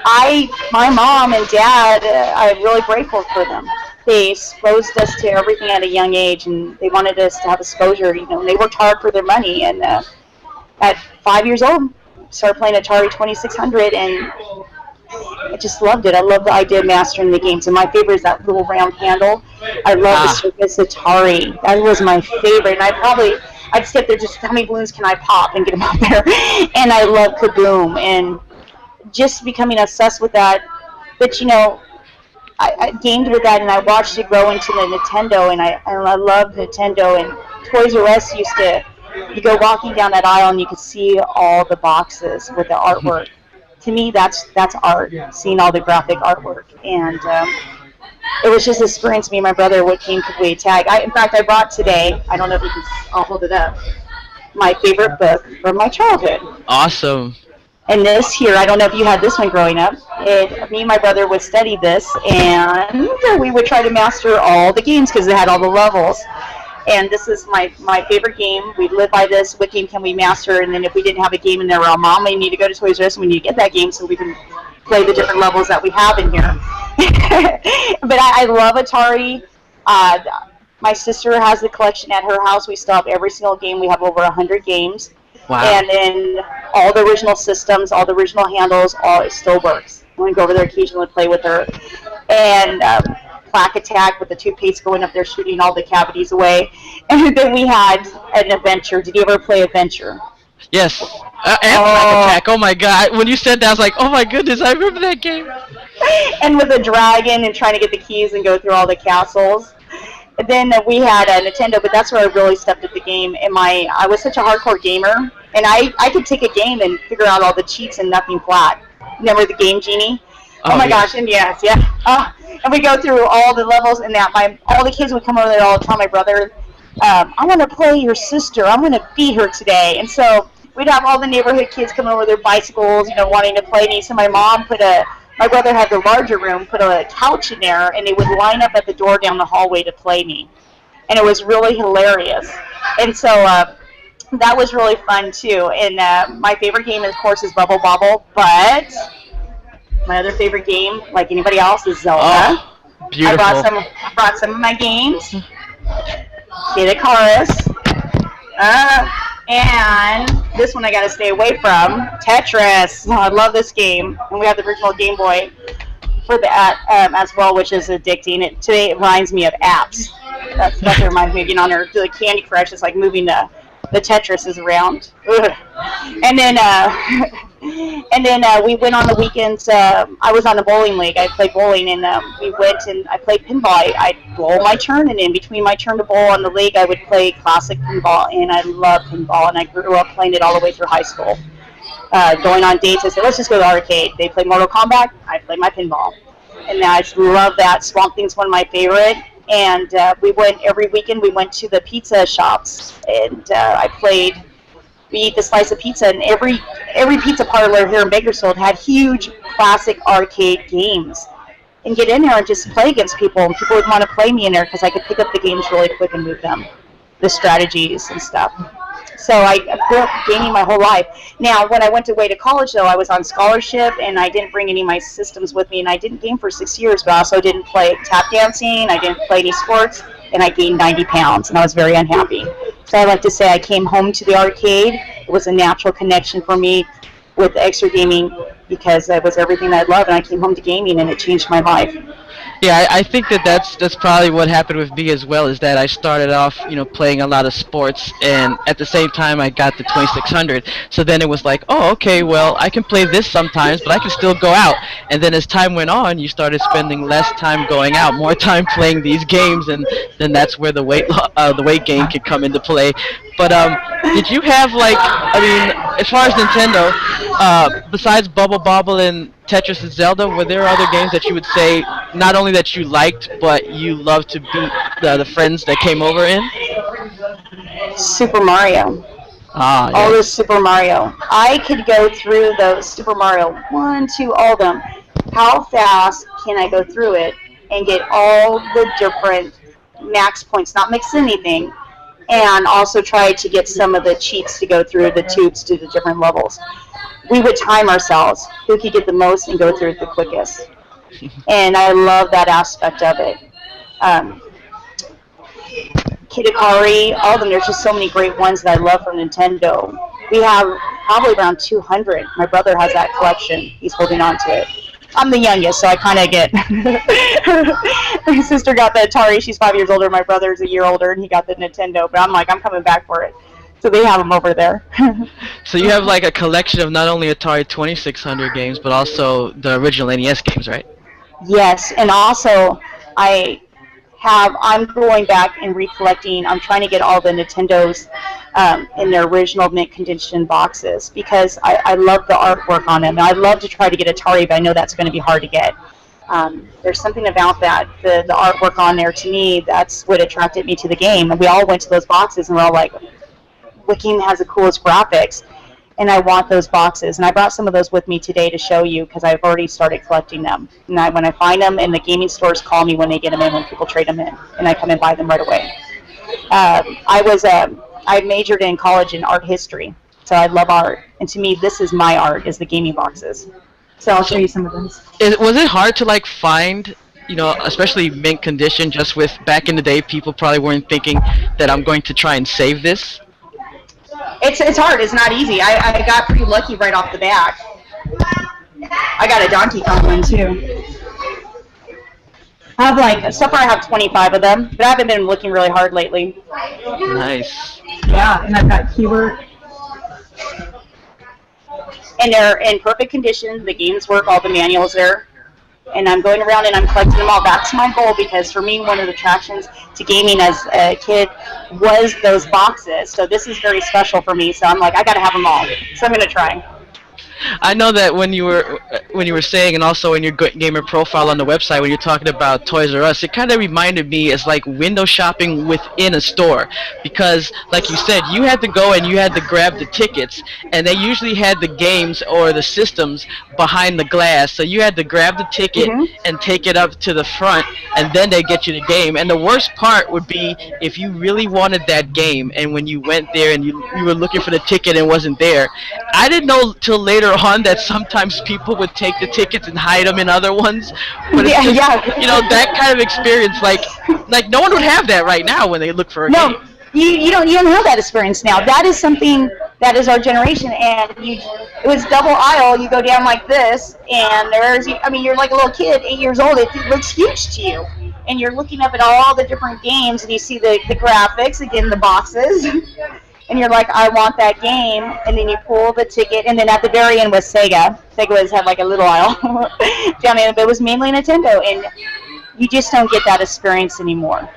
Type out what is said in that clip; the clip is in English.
My mom and dad, I'm really grateful for them. They exposed us to everything at a young age, and they wanted us to have exposure. They worked hard for their money, and at 5 years old, started playing Atari 2600, and I just loved it. I love the idea of mastering the games, and my favorite is that little round handle. I love the Ah, Circus Atari. That was my favorite, and I'd sit there just how many balloons can I pop and get them out there, and I love Kaboom, and just becoming obsessed with that. But I gamed with that, and I watched it grow into the Nintendo, and I love Nintendo. And Toys R Us used to, you go walking down that aisle, and you could see all the boxes with the artwork. To me, that's art. Seeing all the graphic artwork, and it was just an experience. Me and my brother would came to play tag. In fact, I brought today. I don't know if you can. I'll hold it up. My favorite book from my childhood. awesome. And this here, I don't know if you had this one growing up. Me and my brother would study this, and we would try to master all the games because it had all the levels. And this is my favorite game. We live by this. What game can we master? And then if we didn't have a game in there, well, Mom, we need to go to Toys R Us and we need to get that game so we can play the different levels that we have in here. But I love Atari. Uh, my sister has the collection at her house. We still have every single game. We have over 100 games. Wow. And then all the original systems, all the original handles, all it still works. I'm going to go over there occasionally and play with her. And Plaque Attack with the toothpaste going up there shooting all the cavities away. And then we had an Adventure. Did you ever play Adventure? Yes. And Plague Oh, Attack. Oh my god. When you said that, I was like, oh my goodness, I remember that game. and with a dragon and trying to get the keys and go through all the castles. And then we had a Nintendo, but that's where I really stepped up the game. I was such a hardcore gamer, and I could take a game and figure out all the cheats and nothing flat. Remember the Game Genie? Oh Oh my gosh, yes. and yes, yeah. And we go through all the levels, and all the kids would come over there all the time. My brother, I want to play your sister. I'm going to beat her today. And so we'd have all the neighborhood kids come over with their bicycles, wanting to play me. So my brother had the larger room, put a couch in there, and they would line up at the door down the hallway to play me. And it was really hilarious. And so that was really fun too. And my favorite game, of course, is Bobble, but my other favorite game, like anybody else, is Zelda. Oh, beautiful. I brought some of my games. Kid Icarus. And this one I got to stay away from. Tetris. Oh, I love this game. And we have the original Game Boy for that as well, which is addicting. Today it reminds me of apps. That's what it reminds me of. On there, the Candy Crush is like moving the Tetris is around. Ugh. And then we went on the weekends. I was on the bowling league. I played bowling, and we went and I played pinball. I'd bowl my turn, and in between my turn to bowl on the league, I would play classic pinball, and I love pinball, and I grew up playing it all the way through high school. Going on dates, I said, let's just go to the arcade. They play Mortal Kombat. I play my pinball, and I just love that. Swamp Thing's one of my favorite. And we went every weekend. We went to the pizza shops, and we eat the slice of pizza, and every pizza parlor here in Bakersfield had huge classic arcade games. And get in there and just play against people, and people would want to play me in there because I could pick up the games really quick and move them, the strategies and stuff. So I grew up gaming my whole life. Now, when I went away to college, though, I was on scholarship, and I didn't bring any of my systems with me, and I didn't game for 6 years, but I also didn't play tap dancing, I didn't play any sports, and I gained 90 pounds, and I was very unhappy. So I like to say I came home to the arcade. It was a natural connection for me with extra gaming because it was everything I loved, and I came home to gaming, and it changed my life. Yeah, I think that's probably what happened with me as well. Is that I started off, playing a lot of sports, and at the same time I got the 2600. So then it was like, oh, okay, well I can play this sometimes, but I can still go out. And then as time went on, you started spending less time going out, more time playing these games, and then that's where the weight gain could come into play. But did you have as far as Nintendo, besides Bobble and Tetris and Zelda, were there other games that you would say not only that you liked, but you loved to beat the friends that came over in? Super Mario. Ah, All yes. those Super Mario. I could go through those Super Mario, one, two, all of them. How fast can I go through it and get all the different max points, not mix anything, and also try to get some of the cheats to go through the tubes to the different levels. we would time ourselves who could get the most and go through it the quickest. And I love that aspect of it. Kid Ikari, all of them. There's just so many great ones that I love from Nintendo. We have probably around 200. My brother has that collection. He's holding on to it. I'm the youngest, so I kind of get. My sister got the Atari. She's 5 years older. My brother's a year older, and he got the Nintendo. But I'm like, I'm coming back for it. So they have them over there. So you have like a collection of not only Atari 2600 games, but also the original NES games, right? Yes, and also I'm going back and recollecting. I'm trying to get all the Nintendos in their original mint condition boxes because I love the artwork on them. And I love to try to get Atari, but I know that's going to be hard to get. There's something about that, the artwork on there. To me, that's what attracted me to the game. And we all went to those boxes and we're all like, what game has the coolest graphics? And I want those boxes. And I brought some of those with me today to show you because I've already started collecting them. And when I find them, and the gaming stores call me when they get them in, when people trade them in, and I come and buy them right away. I majored in college in art history, so I love art. And to me, this is my art, is the gaming boxes. So I'll show you some of those. Was it hard to like find, especially mint condition, just with back in the day, people probably weren't thinking that I'm going to try and save this? It's hard. It's not easy. I got pretty lucky right off the bat. I got a Donkey Kong one too. I have 25 of them, but I haven't been looking really hard lately. Nice. Yeah, and I've got Keyword. And they're in perfect condition. The games work. All the manuals there. And I'm going around and I'm collecting them all. That's my goal because for me, one of the attractions to gaming as a kid was those boxes. So this is very special for me. So I'm like, I got to have them all. So I'm going to try. I know that when you were saying, and also in your gamer profile on the website, when you're talking about Toys R Us, it kind of reminded me as like window shopping within a store, because like you said, you had to go and you had to grab the tickets, and they usually had the games or the systems behind the glass, so you had to grab the ticket and take it up to the front, and then they get you the game. And the worst part would be if you really wanted that game, and when you went there and you were looking for the ticket and it wasn't there. I didn't know till later on that sometimes people would take the tickets and hide them in other ones, but it's just, that kind of experience, like no one would have that right now when they look for a game. You don't have that experience now. That is something that is our generation, and it was double aisle. You go down like this, and you're like a little kid, 8 years old. It looks huge to you, and you're looking up at all the different games, and you see the graphics, again, the boxes. And you're like, I want that game, and then you pull the ticket, and then at the very end was Sega. Sega had like a little aisle down in, but it was mainly Nintendo, and you just don't get that experience anymore.